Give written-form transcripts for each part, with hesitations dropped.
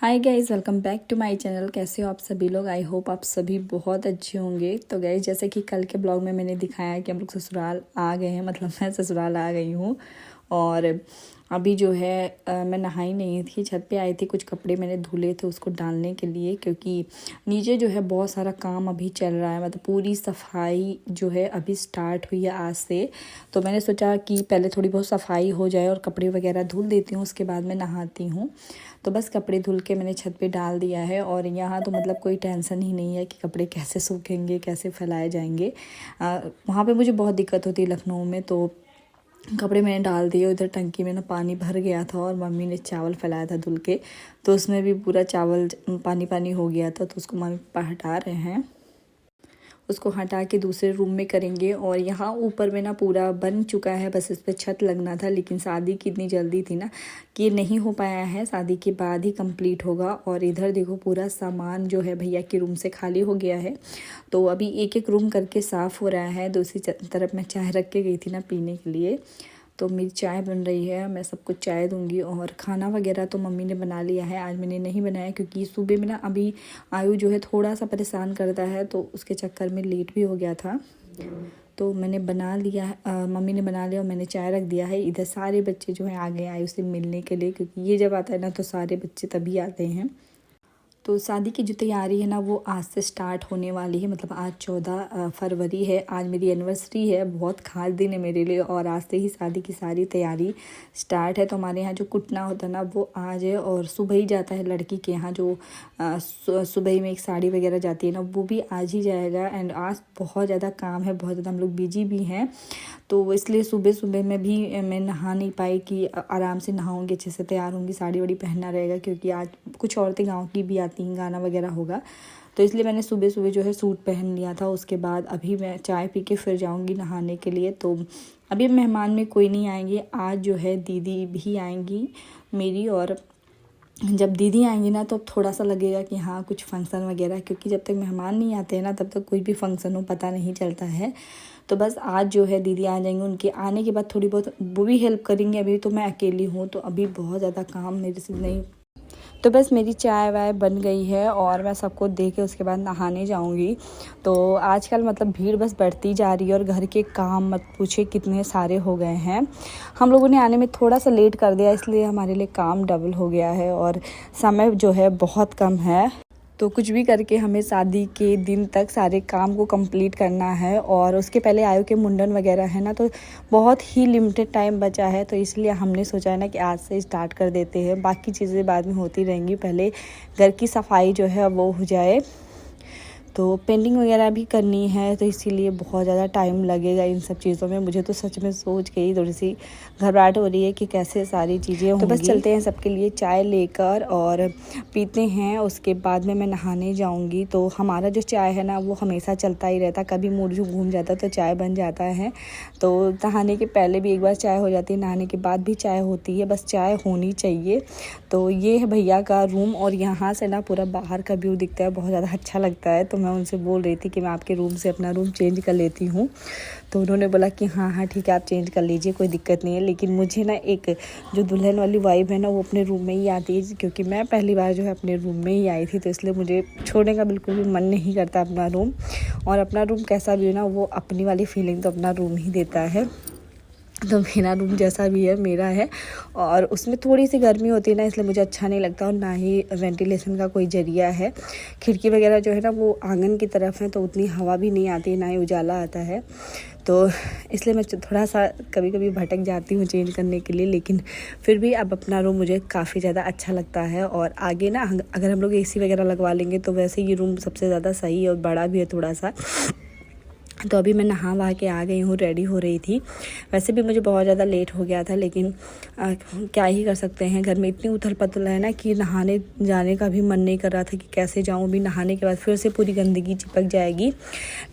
Hi guys, welcome back to my channel. कैसे हो आप सभी लोग? आई होप आप सभी बहुत अच्छे होंगे। तो गाइज़, जैसे कि कल के ब्लॉग में मैंने दिखाया कि हम लोग ससुराल आ गए हैं, मतलब मैं ससुराल आ गई हूँ। और अभी जो है मैं नहाई नहीं थी, छत पे आई थी। कुछ कपड़े मैंने धुले थे उसको डालने के लिए, क्योंकि नीचे जो है बहुत सारा काम अभी चल रहा है। मतलब पूरी सफाई जो है अभी स्टार्ट हुई है आज से। तो मैंने सोचा कि पहले थोड़ी बहुत सफाई हो जाए और कपड़े वगैरह धुल देती हूँ, उसके बाद मैं नहाती हूँ। तो बस कपड़े धुल के मैंने छत पे डाल दिया है। और यहाँ तो मतलब कोई टेंशन ही नहीं है कि कपड़े कैसे सूखेंगे, कैसे फैलाए जाएंगे। वहाँ पे मुझे बहुत दिक्कत होती है लखनऊ में। तो कपड़े मैंने डाल दिए, उधर टंकी में ना पानी भर गया था और मम्मी ने चावल फैलाया था धुल के, तो उसमें भी पूरा चावल पानी पानी हो गया था। तो उसको मम्मी पापा हटा रहे हैं, उसको हटा के दूसरे रूम में करेंगे। और यहाँ ऊपर में ना पूरा बन चुका है, बस इस पर छत लगना था। लेकिन शादी की इतनी जल्दी थी ना कि नहीं हो पाया है, शादी के बाद ही कंप्लीट होगा। और इधर देखो पूरा सामान जो है भैया के रूम से खाली हो गया है। तो अभी एक एक रूम करके साफ़ हो रहा है। दूसरी तरफ मैं चाय रख के गई थी ना पीने के लिए, तो मेरी चाय बन रही है, मैं सबको चाय दूंगी। और खाना वगैरह तो मम्मी ने बना लिया है, आज मैंने नहीं बनाया क्योंकि सुबह में ना अभी आयु जो है थोड़ा सा परेशान करता है, तो उसके चक्कर में लेट भी हो गया था। तो मैंने बना लिया है, मम्मी ने बना लिया और मैंने चाय रख दिया है। इधर सारे बच्चे जो हैं आ गए आयु से मिलने के लिए, क्योंकि ये जब आता है ना तो सारे बच्चे तभी आते हैं। तो शादी की जो तैयारी है ना वो आज से स्टार्ट होने वाली है। मतलब आज 14 फरवरी है, आज मेरी एनिवर्सरी है, बहुत ख़ास दिन है मेरे लिए। और आज से ही शादी की सारी तैयारी स्टार्ट है। तो हमारे यहाँ जो कुटना होता है ना वो आज है, और सुबह ही जाता है लड़की के यहाँ। जो सुबह ही में एक साड़ी वगैरह जाती है ना, वो भी आज ही जाएगा। एंड आज बहुत ज़्यादा काम है, बहुत ज़्यादा हम लोग बिजी भी हैं। तो इसलिए सुबह सुबह में भी मैं नहा नहीं पाई कि आराम से नहाऊंगी, अच्छे से तैयार होंगी, साड़ी वाड़ी पहनना रहेगा, क्योंकि आज कुछ औरतें गांव की भी आती हैं, गाना वगैरह होगा। तो इसलिए मैंने सुबह सुबह जो है सूट पहन लिया था। उसके बाद अभी मैं चाय पी के फिर जाऊंगी नहाने के लिए। तो अभी मेहमान में कोई नहीं आएंगे, आज जो है दीदी भी आएंगी मेरी। और जब दीदी आएंगी ना तो थोड़ा सा लगेगा कि हाँ कुछ फंक्शन वगैरह, क्योंकि जब तक मेहमान नहीं आते हैं ना तब तक कोई भी फंक्शन हो पता नहीं चलता है। तो बस आज जो है दीदी आ जाएंगे, उनके आने के बाद थोड़ी बहुत वो भी हेल्प करेंगे। अभी तो मैं अकेली हूँ, तो अभी बहुत ज़्यादा काम मेरे से नहीं। तो बस मेरी चाय वाय बन गई है और मैं सबको दे के उसके बाद नहाने जाऊंगी। तो आजकल मतलब भीड़ बस बढ़ती जा रही है, और घर के काम मत पूछे कितने सारे हो गए हैं। हम लोगों ने आने में थोड़ा सा लेट कर दिया, इसलिए हमारे लिए काम डबल हो गया है और समय जो है बहुत कम है। तो कुछ भी करके हमें शादी के दिन तक सारे काम को कंप्लीट करना है। और उसके पहले आयु के मुंडन वगैरह है ना, तो बहुत ही लिमिटेड टाइम बचा है। तो इसलिए हमने सोचा है ना कि आज से स्टार्ट कर देते हैं, बाकी चीज़ें बाद में होती रहेंगी, पहले घर की सफाई जो है वो हो जाए। तो पेंटिंग वगैरह भी करनी है, तो इसीलिए बहुत ज़्यादा टाइम लगेगा इन सब चीज़ों में। मुझे तो सच में सोच के ही थोड़ी सी घबराहट हो रही है कि कैसे सारी चीज़ें होंगी। तो बस चलते हैं सबके लिए चाय लेकर और पीते हैं, उसके बाद में मैं नहाने जाऊंगी। तो हमारा जो चाय है ना वो हमेशा चलता ही रहता, कभी मूड जो घूम जाता तो चाय बन जाता है। तो नहाने के पहले भी एक बार चाय हो जाती है, नहाने के बाद भी चाय होती है, बस चाय होनी चाहिए। तो ये है भैया का रूम, और यहाँ से ना पूरा बाहर का व्यू दिखता है, बहुत ज़्यादा अच्छा लगता है। तो मैं उनसे बोल रही थी कि मैं आपके रूम से अपना रूम चेंज कर लेती हूँ। तो उन्होंने बोला कि हाँ हाँ ठीक है, आप चेंज कर लीजिए, कोई दिक्कत नहीं है। लेकिन मुझे ना एक जो दुल्हन वाली वाइब है ना वो अपने रूम में ही आती है, क्योंकि मैं पहली बार जो है अपने रूम में ही आई थी। तो इसलिए मुझे छोड़ने का बिल्कुल भी मन नहीं करता अपना रूम। और अपना रूम कैसा भी हो ना, वो अपनी वाली फीलिंग तो अपना रूम ही देता है। तो मेरा रूम जैसा भी है मेरा है, और उसमें थोड़ी सी गर्मी होती है ना, इसलिए मुझे अच्छा नहीं लगता। और ना ही वेंटिलेशन का कोई जरिया है। खिड़की वगैरह जो है ना वो आंगन की तरफ है, तो उतनी हवा भी नहीं आती, ना ही उजाला आता है। तो इसलिए मैं थोड़ा सा कभी कभी भटक जाती हूँ चेंज करने के लिए, लेकिन फिर भी अब अपना रूम मुझे काफ़ी ज़्यादा अच्छा लगता है। और आगे ना अगर हम लोग एसी वगैरह लगवा लेंगे तो वैसे ये रूम सबसे ज़्यादा सही है, और बड़ा भी है थोड़ा सा। तो अभी मैं नहा वहा के आ गई हूँ, रेडी हो रही थी। वैसे भी मुझे बहुत ज़्यादा लेट हो गया था, लेकिन क्या ही कर सकते हैं, घर में इतनी उथल पुथल है ना कि नहाने जाने का भी मन नहीं कर रहा था कि कैसे जाऊँ। अभी नहाने के बाद फिर से पूरी गंदगी चिपक जाएगी।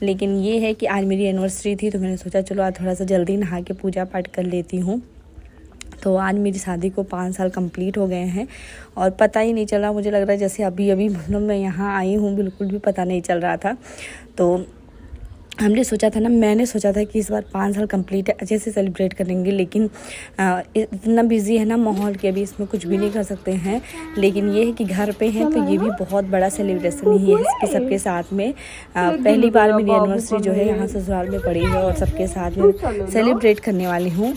लेकिन ये है कि आज मेरी एनिवर्सरी थी, तो मैंने सोचा चलो आज थोड़ा सा जल्दी नहा के पूजा पाठ कर लेती हूँ। तो आज मेरी शादी को 5 साल कंप्लीट हो गए हैं, और पता ही नहीं चला। मुझे लग रहा है जैसे अभी अभी मतलब मैं यहाँ आई हूँ, बिल्कुल भी पता नहीं चल रहा था। तो हमने सोचा था ना, मैंने सोचा था कि इस बार 5 साल कंप्लीट है, अच्छे से सेलिब्रेट करेंगे, लेकिन इतना बिजी है ना माहौल कि अभी इसमें कुछ भी नहीं कर सकते हैं। लेकिन ये है कि घर पे हैं तो ये भी बहुत बड़ा सेलिब्रेशन ही है इसके सबके साथ में। पहली बार मेरी एनिवर्सरी जो है यहाँ ससुराल में पड़ी है और सबके साथ में सेलिब्रेट करने वाली हूँ।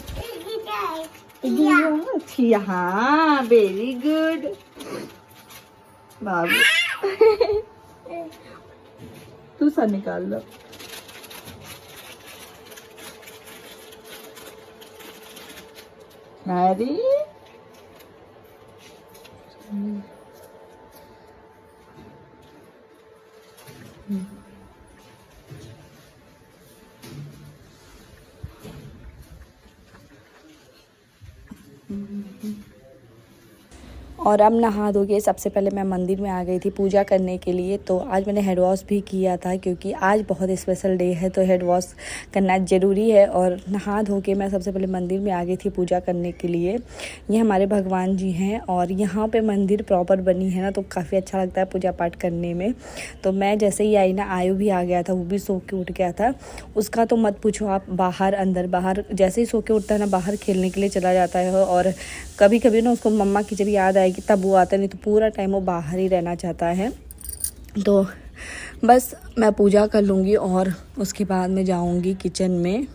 हाँ, वेरी गुड बाबू। तू सा निकाल लो। हैरी और अब नहा धो के सबसे पहले मैं मंदिर में आ गई थी पूजा करने के लिए। तो आज मैंने हेड वॉश भी किया था क्योंकि आज बहुत स्पेशल डे है, तो हेड वॉश करना ज़रूरी है। और नहा धो के मैं सबसे पहले मंदिर में आ गई थी पूजा करने के लिए। ये हमारे भगवान जी हैं और यहाँ पे मंदिर प्रॉपर बनी है ना, तो काफ़ी अच्छा लगता है पूजा पाठ करने में। तो मैं जैसे ही आई ना, आयु भी आ गया था, वो भी सो के उठ गया था। उसका तो मत पूछो आप, बाहर अंदर बाहर जैसे ही सो के उठता है ना, बाहर खेलने के लिए चला जाता है। और कभी कभी ना उसको मम्मा की जब याद आएगी तब वो आता, नहीं तो पूरा टाइम वो बाहर ही रहना चाहता है। तो बस मैं पूजा कर लूँगी और उसके बाद मैं जाऊँगी किचन में।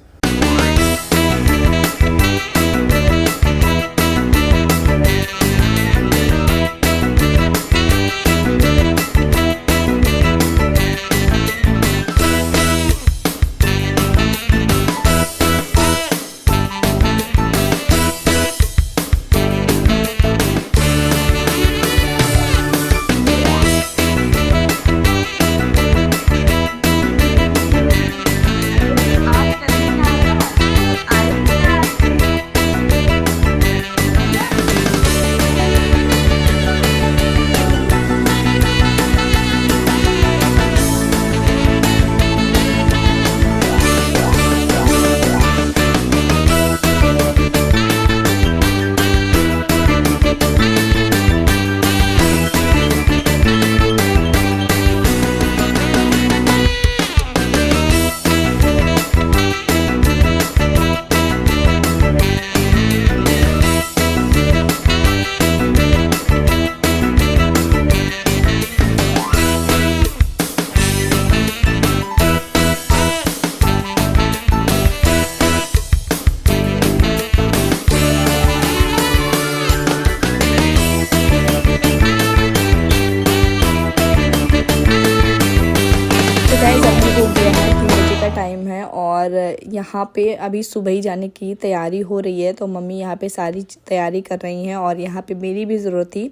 टाइम है और यहाँ पे अभी सुबह ही जाने की तैयारी हो रही है। तो मम्मी यहाँ पे सारी तैयारी कर रही हैं और यहाँ पे मेरी भी ज़रूरत थी,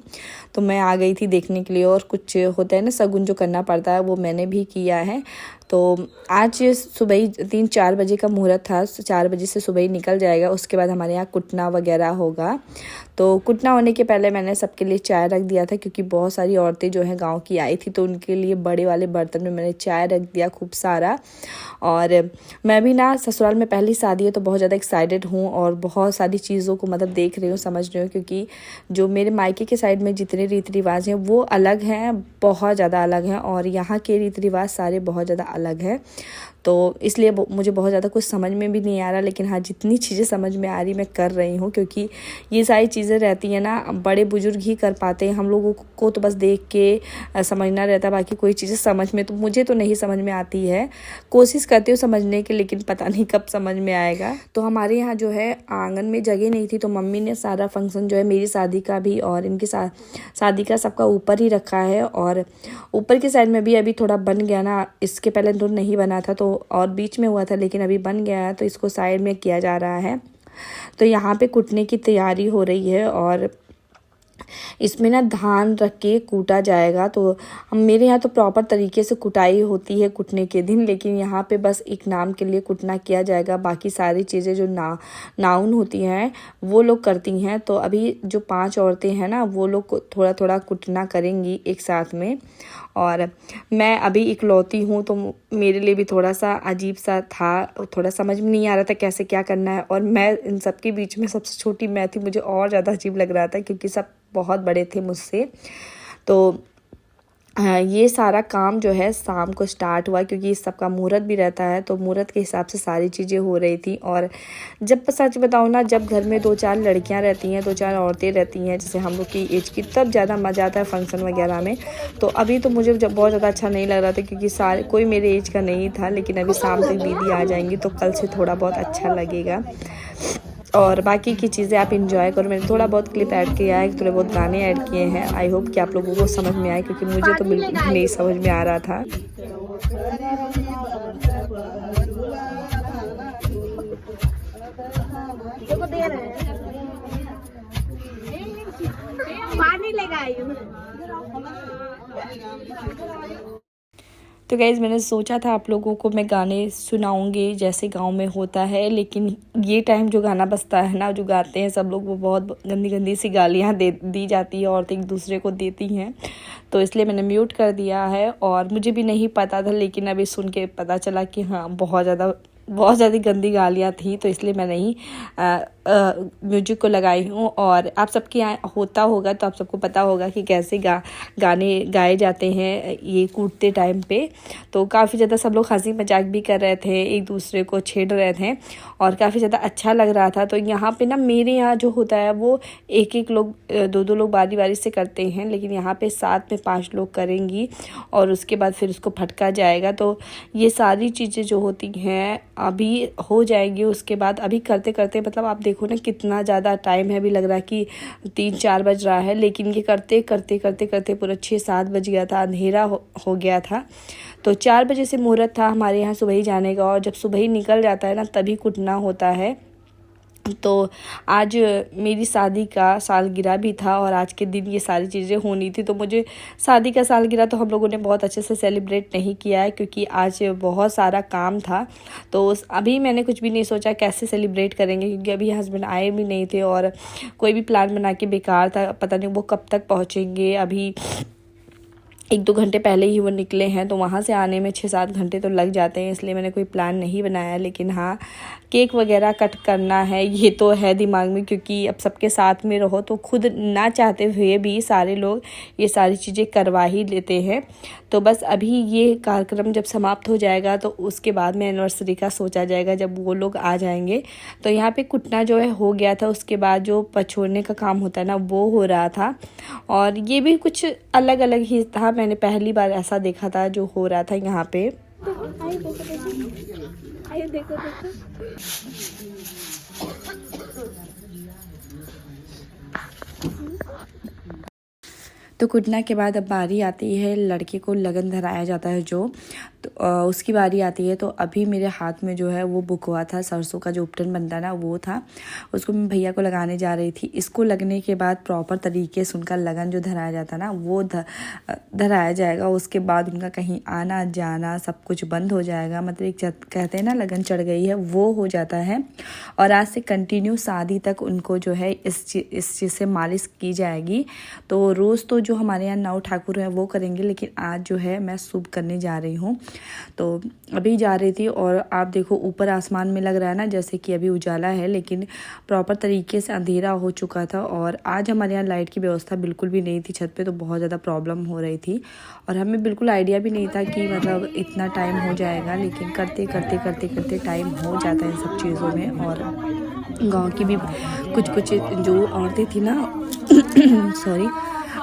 तो मैं आ गई थी देखने के लिए। और कुछ होता है ना शगुन जो करना पड़ता है, वो मैंने भी किया है। तो आज सुबह ही 3-4 बजे का मुहूर्त था, 4 बजे से सुबह ही निकल जाएगा। उसके बाद हमारे यहाँ कुटना वगैरह होगा। तो कुटना होने के पहले मैंने सबके लिए चाय रख दिया था, क्योंकि बहुत सारी औरतें जो हैं गांव की आई थी, तो उनके लिए बड़े वाले बर्तन में मैंने चाय रख दिया खूब सारा। और मैं भी ना ससुराल में पहली शादी है तो बहुत ज़्यादा एक्साइटेड हूँ और बहुत सारी चीज़ों को मतलब देख रही हूँ, समझ रही हूँ। क्योंकि जो मेरे मायके के साइड में जितने रीति रिवाज हैं वो अलग हैं, बहुत ज़्यादा अलग हैं, और यहाँ के रीति रिवाज सारे बहुत ज़्यादा अलग हैं। तो इसलिए मुझे बहुत ज़्यादा कुछ समझ में भी नहीं आ रहा, लेकिन हाँ जितनी चीज़ें समझ में आ रही मैं कर रही हूँ। क्योंकि ये सारी चीज़ें रहती हैं ना, बड़े बुजुर्ग ही कर पाते हैं, हम लोगों को तो बस देख के समझना रहता है, बाकी कोई चीज़ें समझ में तो मुझे तो नहीं समझ में आती है। कोशिश करती हूँ समझने की, लेकिन पता नहीं कब समझ में आएगा। तो हमारे यहाँ जो है आंगन में जगह नहीं थी, तो मम्मी ने सारा फंक्शन जो है मेरी शादी का भी और इनकी शादी का सबका ऊपर ही रखा है। और ऊपर की साइड में भी अभी थोड़ा बन गया ना, इसके पहले तो नहीं बना था, तो और बीच में हुआ था, लेकिन अभी बन गया है, तो इसको साइड में किया जा रहा है। तो यहाँ पे कुटने की तैयारी हो रही है और इसमें ना धान रख के कूटा जाएगा। तो हम मेरे यहाँ तो प्रॉपर तरीके से कुटाई होती है कुटने के दिन, लेकिन यहाँ पे बस एक नाम के लिए कुटना किया जाएगा। बाकी सारी चीज़ें जो नाउन होती हैं वो लोग करती हैं। तो अभी जो 5 औरतें हैं ना, वो लोग थोड़ा थोड़ा कुटना करेंगी एक साथ में। और मैं अभी इकलौती हूँ, तो मेरे लिए भी थोड़ा सा अजीब सा था, थोड़ा समझ में नहीं आ रहा था कैसे क्या करना है। और मैं इन सब के बीच में सबसे छोटी मैं थी, मुझे और ज़्यादा अजीब लग रहा था, क्योंकि सब बहुत बड़े थे मुझसे। तो ये सारा काम जो है शाम को स्टार्ट हुआ, क्योंकि इस सब का मुहूर्त भी रहता है, तो मुहूर्त के हिसाब से सारी चीज़ें हो रही थी। और जब सच बताऊँ ना, जब घर में 2-4 लड़कियां रहती हैं, 2-4 औरतें रहती हैं जैसे हम लोग की एज की, तब ज़्यादा मज़ा आता है फंक्शन वगैरह में। तो अभी तो मुझे जब बहुत ज़्यादा अच्छा नहीं लग रहा था, क्योंकि सारे कोई मेरे एज का नहीं था, लेकिन अभी शाम तक दीदी आ जाएंगी तो कल से थोड़ा बहुत अच्छा लगेगा। और बाकी की चीज़ें आप इंजॉय करो। मैंने थोड़ा बहुत क्लिप ऐड किया है, थोड़े बहुत गाने ऐड किए हैं। आई होप कि आप लोगों को समझ में आए, क्योंकि मुझे तो बिल्कुल भी नहीं समझ में आ रहा था। पानी लेगा आई हूँ। तो गाइज़ मैंने सोचा था आप लोगों को मैं गाने सुनाऊंगी जैसे गांव में होता है, लेकिन ये टाइम जो गाना बजता है ना, जो गाते हैं सब लोग, वो बहुत गंदी गंदी सी गालियाँ दी जाती है, औरतें एक दूसरे को देती हैं, तो इसलिए मैंने म्यूट कर दिया है। और मुझे भी नहीं पता था, लेकिन अभी सुन के पता चला कि हाँ बहुत ज़्यादा गंदी गालियाँ थी, तो इसलिए मैं नहीं म्यूजिक को लगाई हूँ। और आप सबके यहाँ होता होगा तो आप सबको पता होगा कि कैसे गाने गाए जाते हैं ये कूटते टाइम पे। तो काफ़ी ज़्यादा सब लोग हंसी मजाक भी कर रहे थे, एक दूसरे को छेड़ रहे थे, और काफ़ी ज़्यादा अच्छा लग रहा था। तो यहाँ पे ना मेरे यहाँ जो होता है वो एक लोग 2 लोग बारी बारी से करते हैं, लेकिन यहाँ पे साथ में 5 लोग करेंगी, और उसके बाद फिर उसको फटका जाएगा। तो ये सारी चीज़ें जो होती हैं अभी हो जाएंगी। उसके बाद अभी करते करते मतलब आप देखो ना कितना ज़्यादा टाइम है, अभी लग रहा है कि 3-4 बज रहा है, लेकिन ये करते करते करते करते पूरा 6-7 बज गया था, अंधेरा हो गया था। तो 4 बजे से मुहूर्त था हमारे यहाँ सुबह ही जाने का, और जब सुबह ही निकल जाता है ना तभी कुटना होता है। तो आज मेरी शादी का सालगिरह भी था, और आज के दिन ये सारी चीज़ें होनी थी। तो मुझे शादी का सालगिरह तो हम लोगों ने बहुत अच्छे से सेलिब्रेट नहीं किया है, क्योंकि आज बहुत सारा काम था। तो अभी मैंने कुछ भी नहीं सोचा कैसे सेलिब्रेट करेंगे, क्योंकि अभी हस्बैंड आए भी नहीं थे, और कोई भी प्लान बना के बेकार था। पता नहीं वो कब तक पहुँचेंगे, अभी 1-2 घंटे पहले ही वो निकले हैं, तो वहाँ से आने में 6-7 घंटे तो लग जाते हैं, इसलिए मैंने कोई प्लान नहीं बनाया। लेकिन हाँ, केक वगैरह कट करना है ये तो है दिमाग में, क्योंकि अब सबके साथ में रहो तो खुद ना चाहते हुए भी सारे लोग ये सारी चीज़ें करवा ही लेते हैं। तो बस अभी ये कार्यक्रम जब समाप्त हो जाएगा तो उसके बाद में एनिवर्सरी का सोचा जाएगा, जब वो लोग आ जाएंगे। तो यहाँ पे कुटना जो है हो गया था, उसके बाद जो पछोड़ने का काम होता है ना वो हो रहा था, और ये भी कुछ अलग अलग ही था। मैंने पहली बार ऐसा देखा था जो हो रहा था यहाँ पे। देखो। तो कुटना के बाद अब बारी आती है लड़के को लगन धराया जाता है जो, तो उसकी बारी आती है। तो अभी मेरे हाथ में जो है वो बुक हुआ था, सरसों का जो उपटन बनता है ना वो था, उसको मैं भैया को लगाने जा रही थी। इसको लगने के बाद प्रॉपर तरीके से उनका लगन जो धराया जाता है ना वो धराया जाएगा। उसके बाद उनका कहीं आना जाना सब कुछ बंद हो जाएगा, मतलब एक कहते हैं ना लगन चढ़ गई है, वो हो जाता है। और आज से कंटिन्यू शादी तक उनको जो है इस चीज़ से मालिश की जाएगी। तो रोज़ तो जो हमारे यहाँ 9 ठाकुर हैं वो करेंगे, लेकिन आज जो है मैं शुभ करने जा रही हूँ। तो अभी जा रही थी, और आप देखो ऊपर आसमान में लग रहा है ना जैसे कि अभी उजाला है, लेकिन प्रॉपर तरीके से अंधेरा हो चुका था। और आज हमारे यहाँ लाइट की व्यवस्था बिल्कुल भी नहीं थी छत पे, तो बहुत ज़्यादा प्रॉब्लम हो रही थी, और हमें बिल्कुल आइडिया भी नहीं था कि मतलब इतना टाइम हो जाएगा। लेकिन करते करते करते करते टाइम हो जाता है इन सब चीज़ों में। और गाँव की भी कुछ जो औरतें थी ना सॉरी,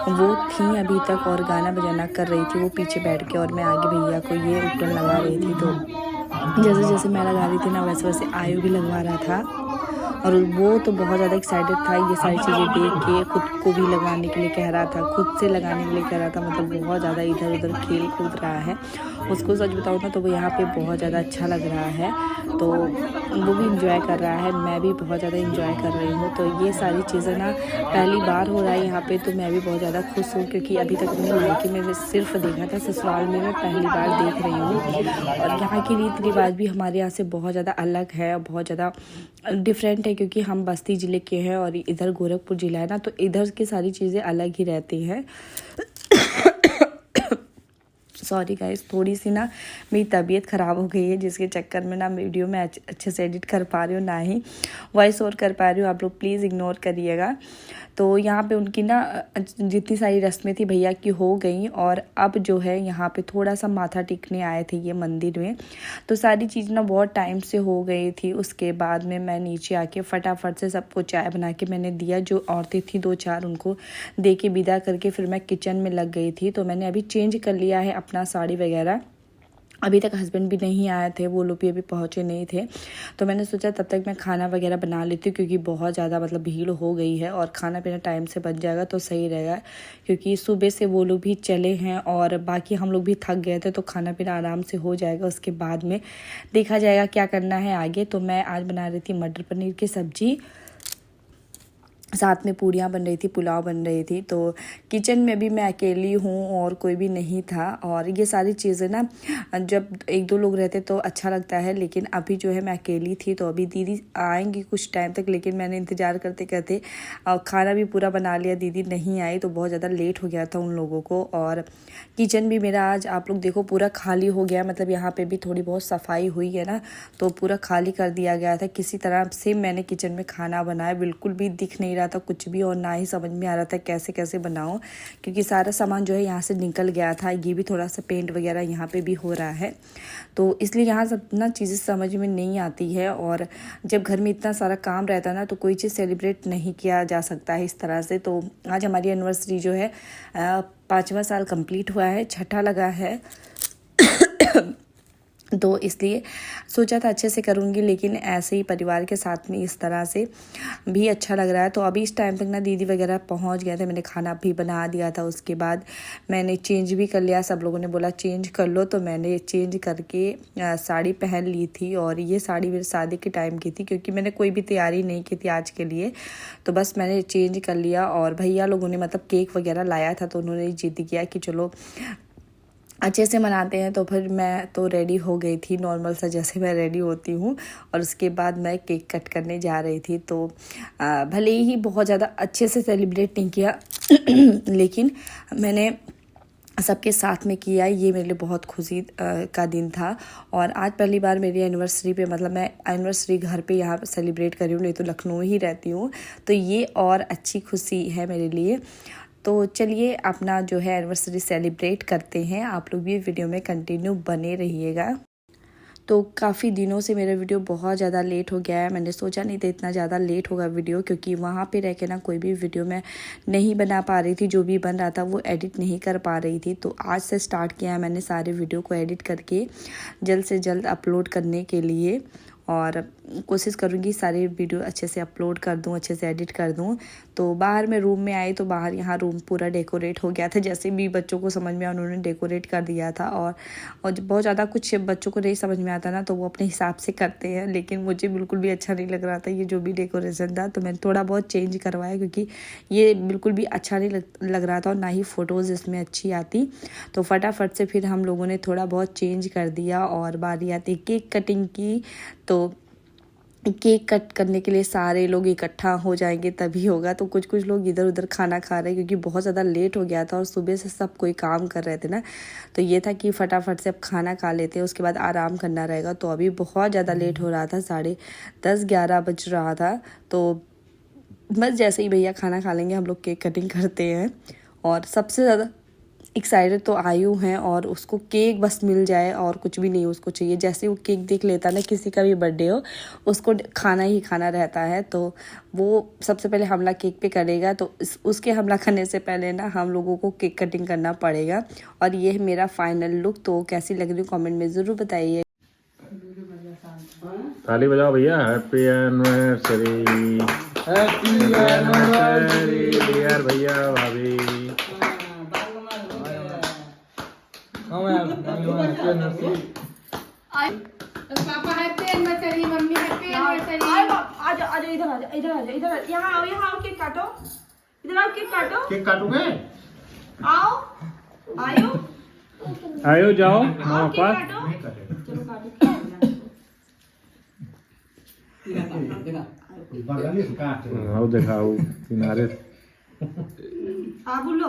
वो थी अभी तक और गाना बजाना कर रही थी, वो पीछे बैठ के, और मैं आगे भैया को ये उपटन लगा रही थी। तो जैसे जैसे मैं लगा रही थी ना वैसे वैसे आयु भी लगवा रहा था, और वो तो बहुत ज़्यादा एक्साइटेड था ये सारी चीज़ें देख के, खुद को भी लगाने के लिए कह रहा था, खुद से लगाने के लिए कह रहा था, मतलब बहुत ज़्यादा इधर उधर खेल कूद रहा है। उसको सच बताऊँ ना तो वो यहाँ पे बहुत ज़्यादा अच्छा लग रहा है, तो वो भी इंजॉय कर रहा है, मैं भी बहुत ज़्यादा इंजॉय कर रही हूँ। तो ये सारी चीज़ें ना पहली बार हो रहा है यहाँ पे, तो मैं भी बहुत ज़्यादा खुश हूँ, क्योंकि अभी तक मैंने लड़के में सिर्फ देखा था, ससुराल में मैं पहली बार देख रही हूँ। और यहाँ की रीति रिवाज भी हमारे यहाँ से बहुत ज़्यादा अलग है, बहुत ज़्यादा डिफरेंट है, क्योंकि हम बस्ती ज़िले के हैं और इधर गोरखपुर ज़िला है ना, तो इधर की सारी चीज़ें अलग ही रहती हैं। सॉरी गाइस, थोड़ी सी ना मेरी तबीयत ख़राब हो गई है, जिसके चक्कर में ना वीडियो में अच्छे से एडिट कर पा रही हूँ, ना ही वॉइस ओवर कर पा रही हूँ। आप लोग प्लीज़ इग्नोर करिएगा। तो यहाँ पे उनकी ना जितनी सारी रस्में थी भैया की हो गई, और अब जो है यहाँ पे थोड़ा सा माथा टेकने आए थे ये मंदिर में। तो सारी चीज़ ना बहुत टाइम से हो गई थी। उसके बाद में मैं नीचे आके फटाफट से सबको चाय बना के मैंने दिया, जो औरतें थी 2-4 उनको दे के विदा करके फिर मैं किचन में लग गई थी। तो मैंने अभी चेंज कर लिया है अपना साड़ी वगैरह। अभी तक हस्बैंड भी नहीं आए थे, वो लोग भी अभी पहुँचे नहीं थे। तो मैंने सोचा तब तक मैं खाना वगैरह बना लेती हूँ, क्योंकि बहुत ज़्यादा मतलब भीड़ हो गई है और खाना पीना टाइम से बन जाएगा तो सही रहेगा। क्योंकि सुबह से वो लोग भी चले हैं और बाकी हम लोग भी थक गए थे, तो खाना पीना आराम से हो जाएगा। उसके बाद में देखा जाएगा क्या करना है आगे। तो मैं आज बना रही थी मटर पनीर की सब्ज़ी, साथ में पूड़ियाँ बन रही थी, पुलाव बन रही थी। तो किचन में भी मैं अकेली हूँ और कोई भी नहीं था। और ये सारी चीज़ें ना जब 1-2 लोग रहते तो अच्छा लगता है, लेकिन अभी जो है मैं अकेली थी। तो अभी दीदी आएंगी कुछ टाइम तक, लेकिन मैंने इंतज़ार करते करते खाना भी पूरा बना लिया। दीदी नहीं आई तो बहुत ज़्यादा लेट हो गया था उन लोगों को। और किचन भी मेरा आज आप लोग देखो पूरा खाली हो गया, मतलब यहाँ पर भी थोड़ी बहुत सफाई हुई है ना, तो पूरा खाली कर दिया गया था। किसी तरह से मैंने किचन में खाना बनाया, बिल्कुल भी दिख नहीं था कुछ भी, और ना ही समझ में आ रहा था कैसे कैसे बनाऊं, क्योंकि सारा सामान जो है यहाँ से निकल गया था। ये भी थोड़ा सा पेंट वगैरह यहाँ पे भी हो रहा है, तो इसलिए यहाँ सब ना चीज़ें समझ में नहीं आती है। और जब घर में इतना सारा काम रहता है ना, तो कोई चीज़ सेलिब्रेट नहीं किया जा सकता है इस तरह से। तो आज हमारी एनिवर्सरी जो है 5वां साल कंप्लीट हुआ है, 6ठा लगा है। तो इसलिए सोचा था अच्छे से करूँगी, लेकिन ऐसे ही परिवार के साथ में इस तरह से भी अच्छा लग रहा है। तो अभी इस टाइम तक ना दीदी वगैरह पहुंच गए थे, मैंने खाना भी बना दिया था। उसके बाद मैंने चेंज भी कर लिया, सब लोगों ने बोला चेंज कर लो, तो मैंने चेंज करके साड़ी पहन ली थी। और ये साड़ी मेरे शादी के टाइम की थी, क्योंकि मैंने कोई भी तैयारी नहीं की थी आज के लिए, तो बस मैंने चेंज कर लिया। और भैया लोगों ने मतलब केक वगैरह लाया था, तो उन्होंने जिद किया कि चलो अच्छे से मनाते हैं। तो फिर मैं तो रेडी हो गई थी नॉर्मल सा, जैसे मैं रेडी होती हूँ। और उसके बाद मैं केक कट करने जा रही थी। तो भले ही बहुत ज़्यादा अच्छे से सेलिब्रेट नहीं किया लेकिन मैंने सबके साथ में किया। ये मेरे लिए बहुत खुशी का दिन था। और आज पहली बार मेरी एनिवर्सरी पे, मतलब मैं एनिवर्सरी घर पे यहाँ पे सेलिब्रेट कर रही हूँ, नहीं तो लखनऊ ही रहती हूँ। तो ये और अच्छी खुशी है मेरे लिए। तो चलिए अपना जो है एनिवर्सरी सेलिब्रेट करते हैं। आप लोग भी वीडियो में कंटिन्यू बने रहिएगा। तो काफ़ी दिनों से मेरा वीडियो बहुत ज़्यादा लेट हो गया है। मैंने सोचा नहीं था इतना ज़्यादा लेट होगा वीडियो, क्योंकि वहाँ पे रह के ना कोई भी वीडियो मैं नहीं बना पा रही थी। जो भी बन रहा था वो एडिट नहीं कर पा रही थी। तो आज से स्टार्ट किया है मैंने सारे वीडियो को एडिट करके जल्द से जल्द अपलोड करने के लिए। और कोशिश करूँगी सारे वीडियो अच्छे से अपलोड कर दूँ, अच्छे से एडिट कर दूँ। तो बाहर मैं रूम में आई तो बाहर यहाँ रूम पूरा डेकोरेट हो गया था, जैसे भी बच्चों को समझ में आया उन्होंने डेकोरेट कर दिया था। और बहुत ज़्यादा कुछ बच्चों को नहीं समझ में आता ना, तो वो अपने हिसाब से करते हैं, लेकिन मुझे बिल्कुल भी अच्छा नहीं लग रहा था ये जो भी डेकोरेशन था। तो मैंने थोड़ा बहुत चेंज करवाया, क्योंकि ये बिल्कुल भी अच्छा नहीं लग रहा था और ना ही फ़ोटोज़ इसमें अच्छी आती। तो फटाफट से फिर हम लोगों ने थोड़ा बहुत चेंज कर दिया। और बारी आती केक कटिंग की। तो केक कट करने के लिए सारे लोग इकट्ठा हो जाएंगे तभी होगा। तो कुछ लोग इधर उधर खाना खा रहे हैं, क्योंकि बहुत ज़्यादा लेट हो गया था और सुबह से सब कोई काम कर रहे थे ना। तो ये था कि फटाफट से अब खाना खा लेते हैं, उसके बाद आराम करना रहेगा। तो अभी बहुत ज़्यादा लेट हो रहा था, 10:30-11 बज रहा था। तो बस जैसे ही भैया खाना खा लेंगे हम लोग केक कटिंग करते हैं। और सबसे ज़्यादा एक्साइटेड तो आयु हैं, और उसको केक बस मिल जाए और कुछ भी नहीं उसको चाहिए। जैसे वो केक देख लेता है ना, किसी का भी बर्थडे हो उसको खाना ही खाना रहता है। तो वो सबसे पहले हमला केक पे करेगा। तो उसके हमला करने से पहले ना हम लोगों को केक कटिंग करना पड़ेगा। और ये है मेरा फाइनल लुक। तो कैसी लग रही है कमेंट में ज़रूर बताइए। ताली बजाओ भैया। Happy anniversary, happy anniversary dear भैया भाभी। पापा हैप्पी एनिवर्सरी, मम्मी हैप्पी एनिवर्सरी। आजा इधर यहाँ आओ केक काटो। इधर आओ केक काटो। केक काटोगे? आयो जाओ माँ पास। आओ दिखाओ किनारे। बोलो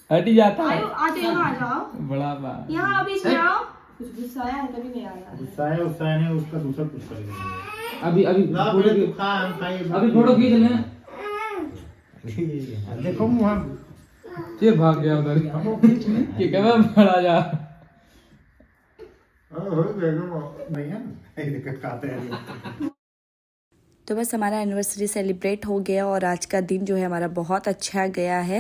हटी जाता है। आज यहाँ आ जाओ, बड़ा बा यहाँ अभी से आओ। कुछ गुस्सा आया है तभी नहीं आ रहा है। गुस्सा है नहीं, उसका दूसरा कुछ करेंगे। अभी ना बोले तू खा, हम खाएंगे। अभी फोटो खींच लें। देखो मुँह ये भाग गया उधर कि कब बड़ा जा भैया खाते हैं तो बस हमारा एनिवर्सरी सेलिब्रेट हो गया और आज का दिन जो है हमारा बहुत अच्छा गया है।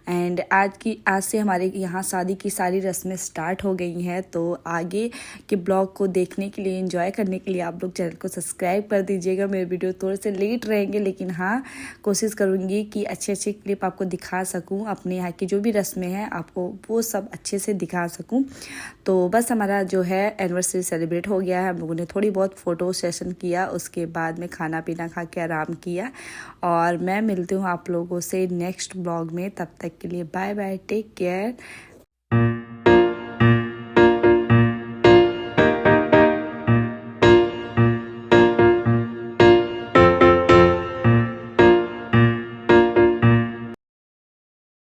एंड आज से हमारे यहाँ शादी की सारी रस्में स्टार्ट हो गई हैं। तो आगे के ब्लॉग को देखने के लिए, एंजॉय करने के लिए आप लोग चैनल को सब्सक्राइब कर दीजिएगा। मेरे वीडियो थोड़े से लेट रहेंगे, लेकिन हाँ कोशिश करूँगी कि अच्छे अच्छे क्लिप आपको दिखा सकूँ, अपने यहाँ की जो भी रस्में हैं आपको वो सब अच्छे से दिखा सकूँ। तो बस हमारा जो है एनिवर्सरी सेलिब्रेट हो गया है। हम लोगों ने थोड़ी बहुत फ़ोटो सेशन किया, उसके बाद में खाना पीना खा के आराम किया। और मैं मिलती हूँ आप लोगों से नेक्स्ट ब्लॉग में। तब तक के लिए बाय बाय, टेक केयर।